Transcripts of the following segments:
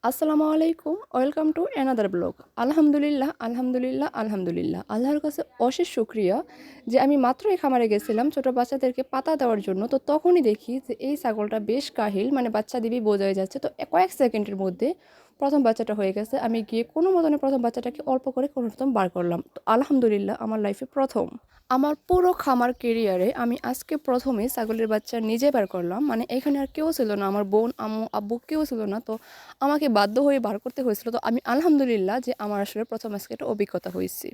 আসসালামু আলাইকুম। Welcome to another blog. আলহামদুলিল্লাহ, আলহামদুলিল্লাহ, আলহামদুলিল্লাহ। আল্লাহর কাছে অশেষ শুকরিয়া যে আমি মাত্রই খামারে গেছিলাম ছোট বাচ্চাদেরকে পাতা দেওয়ার জন্য। তো তখনই দেখি যে এই ছাগলটা বেশ কাহিল, মানে বাচ্চা দিবেই বোঝাই যাচ্ছে। তো কয়েক সেকেন্ডের মধ্যে ১ম বাচ্চাটা হয়ে গেছে। আমি গিয়ে কোনো মতনে ১ম বাচ্চাটাকে অল্প করে কোনরকম বার করলাম। তো আলহামদুলিল্লাহ আমার লাইফে ১ম। আমার পুরো খামার কেরিয়ারে আমি আজকে ১ম ছাগলের বাচ্চা নিজে বের করলাম। মানে এখানে আর কেউ ছিল না। আমার বোন, আম্মু, আব্বু কেউ ছিল না। তো আমাকে বাধ্য হয়ে বার করতে হয়েছিল। তো আমি আলহামদুলিল্লাহ যে আমার আসলে ১ম আজকে একটা অভিজ্ঞতা হইছে।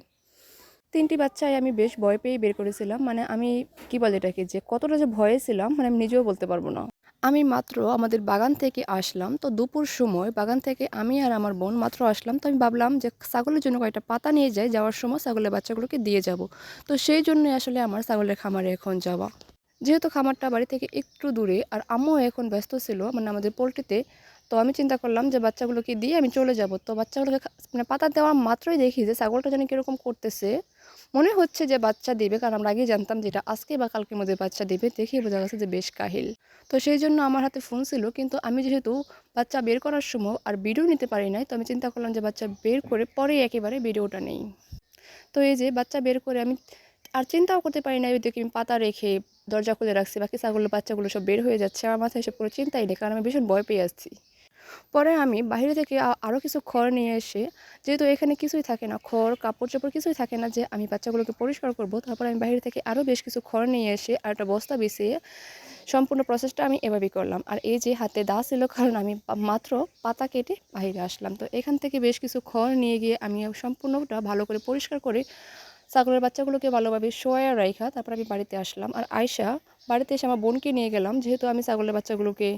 ৩ টি বাচ্চাই আমি বেশ ভয় পেয়েই বের করেছিলাম। মানে আমি কি বলে এটাকে, যে কতটা যে ভয়ে ছিলাম মানে আমি নিজেও বলতে পারব না। আমি মাত্র আমাদের বাগান থেকে আসলাম। তো দুপুর সময় বাগান থেকে আমি আর আমার বোন মাত্র আসলাম। তো আমি ভাবলাম যে ছাগলের জন্য কয়েকটা পাতা নিয়ে যাই। যাওয়ার সময় ছাগলের বাচ্চাগুলোকে দিয়ে যাব। তো সেই জন্যই আসলে আমার ছাগলের খামারে এখন যাওয়া। যেহেতু খামারটা বাড়ি থেকে একটু দূরে আর আম্মুও এখন ব্যস্ত ছিল মানে আমাদের পোল্ট্রিতে। তো আমি চিন্তা করলাম যে বাচ্চাগুলোকে দিয়ে আমি চলে যাব। তো বাচ্চাগুলোকে মানে পাতা দেওয়া মাত্রই দেখি যে ছাগলটা যেন কীরকম করতেছে। মনে হচ্ছে যে বাচ্চা দিবে, কারণ আমরা আগেই জানতাম যে এটা আজকে বা কালকের মধ্যে বাচ্চা দিবে। দেখেই বোঝা গেছে যে বেশ কাহিল। তো সেই জন্য আমার হাতে ফোন ছিল, কিন্তু আমি যেহেতু বাচ্চা বের করার সময় আর ভিডিও নিতে পারি নাই, তো আমি চিন্তা করলাম যে বাচ্চা বের করে পরেই একেবারে ভিডিওটা নেই। তো এই যে বাচ্চা বের করে আমি আর চিন্তাও করতে পারি না, ওইদিকে আমি পাতা রেখে দরজা খুলে রাখছি, বাকি ছাগলের বাচ্চাগুলো সব বের হয়ে যাচ্ছে। আমার মাথায় এসব কোনো চিন্তাই নেই, কারণ আমি ভীষণ ভয় পেয়ে আসছি। পরে আমি বাইরে থেকে আরও কিছু খড় নিয়ে এসে, যেহেতু এখানে কিছুই থাকে না, খড় কাপড় চোপড় কিছুই থাকে না যে আমি বাচ্চাগুলোকে পরিষ্কার করব, তারপর আমি বাইরে থেকে আরও বেশ কিছু খড় নিয়ে এসে আর একটা বস্তা বিছিয়ে সম্পূর্ণ প্রসেসটা আমি এভাবেই করলাম। আর এই যে হাতে দা ছিল, কারণ আমি মাত্র পাতা কেটে বাইরে আসলাম। তো এখান থেকে বেশ কিছু খড় নিয়ে গিয়ে আমি সম্পূর্ণটা ভালো করে পরিষ্কার করে ছাগলের বাচ্চাগুলোকে ভালোভাবে শোয়া রাইখা তারপর আমি বাড়িতে আসলাম। আর আয়শা বাড়িতে এসে আমার বোনকে নিয়ে গেলাম, যেহেতু আমি ছাগলের বাচ্চাগুলোকে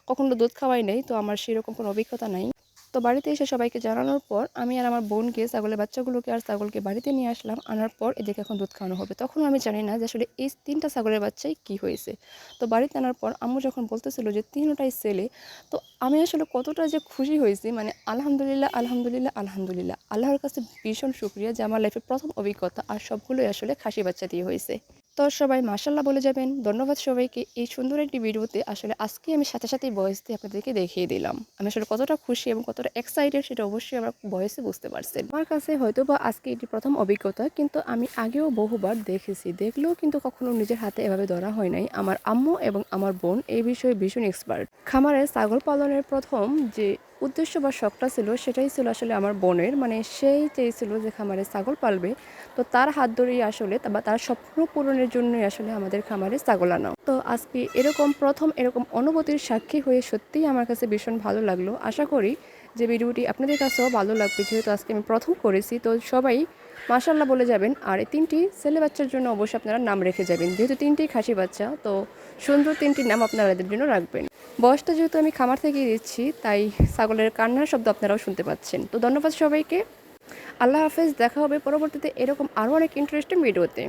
কখনো দুধ খাওয়াই নাই, তো আমার সেরকম কোনো অভিজ্ঞতা নাই। তো বাড়িতে এসে সবাইকে জানানোর পর আমি আর আমার বোনকে ছাগলের বাচ্চাগুলোকে আর ছাগলকে বাড়িতে নিয়ে আসলাম। আনার পর এদেরকে এখন দুধ খাওয়ানো হবে। তখনও আমি জানি না যে আসলে এই ৩টা ছাগলের বাচ্চাই কী হয়েছে। তো বাড়িতে আনার পর আম্মু যখন বলতেছিল যে ৩টাই ছেলে, তো আমি আসলে কতটা যে খুশি হয়েছি, মানে আলহামদুলিল্লাহ, আলহামদুলিল্লাহ, আলহামদুলিল্লাহ। আল্লাহর কাছে ভীষণ শুকরিয়া যে আমার লাইফের ১ম অভিজ্ঞতা আর সবগুলোই আসলে খাসি বাচ্চা দিয়ে হয়েছে। তো সবাই মাশাআল্লাহ বলে যাবেন। ধন্যবাদ সবাইকে। এই সুন্দর একটি ভিডিওতে আসলে আজকে আমি সাথে সাথেই ভয়েস দিয়ে আপনাদেরকে দেখিয়ে দিলাম। আমি আসলে কতটা খুশি এবং কতটা এক্সাইটেড সেটা অবশ্যই আমার ভয়েসে বুঝতে পারছেন। আমার কাছে হয়তোবা আজকে এটি ১ম অভিজ্ঞতা, কিন্তু আমি আগেও বহুবার দেখেছি। দেখলেও কিন্তু কখনো নিজের হাতে এভাবে ধরা হয় নাই। আমার আম্মু এবং আমার বোন এই বিষয়ে ভীষণ এক্সপার্ট। খামারে ছাগল পালনের ১ম যে উদ্দেশ্য বা শখটা ছিল সেটাই ছিল আসলে আমার বোনের। মানে সেই চেয়েছিল যে খামারে ছাগল পালবে। তো তার হাত ধরেই আসলে বা তার স্বপ্ন পূরণের জন্যই আসলে আমাদের খামারে ছাগল আনা। তো আজকে এরকম ১ম এরকম অনুভূতির সাক্ষী হয়ে সত্যিই আমার কাছে ভীষণ ভালো লাগলো। আশা করি যে ভিডিওটি আপনাদের কাছেও ভালো লাগবে, যেহেতু আজকে আমি ১ম করেছি। তো সবাই মাশাআল্লাহ বলে যাবেন। আর এই ৩টি ছেলে বাচ্চার জন্য অবশ্যই আপনারা নাম রেখে যাবেন, যেহেতু ৩টিই খাসি বাচ্চা। তো সুন্দর ৩টি নাম আপনারা এদের জন্য রাখবেন। বয়সটা যেহেতু আমি খামার থেকেই দিচ্ছি, তাই ছাগলের কান্নার শব্দ আপনারাও শুনতে পাচ্ছেন। তো ধন্যবাদ সবাইকে। আল্লাহ হাফেজ। দেখা হবে পরবর্তীতে এরকম আরও অনেক ইন্টারেস্টিং ভিডিওতে।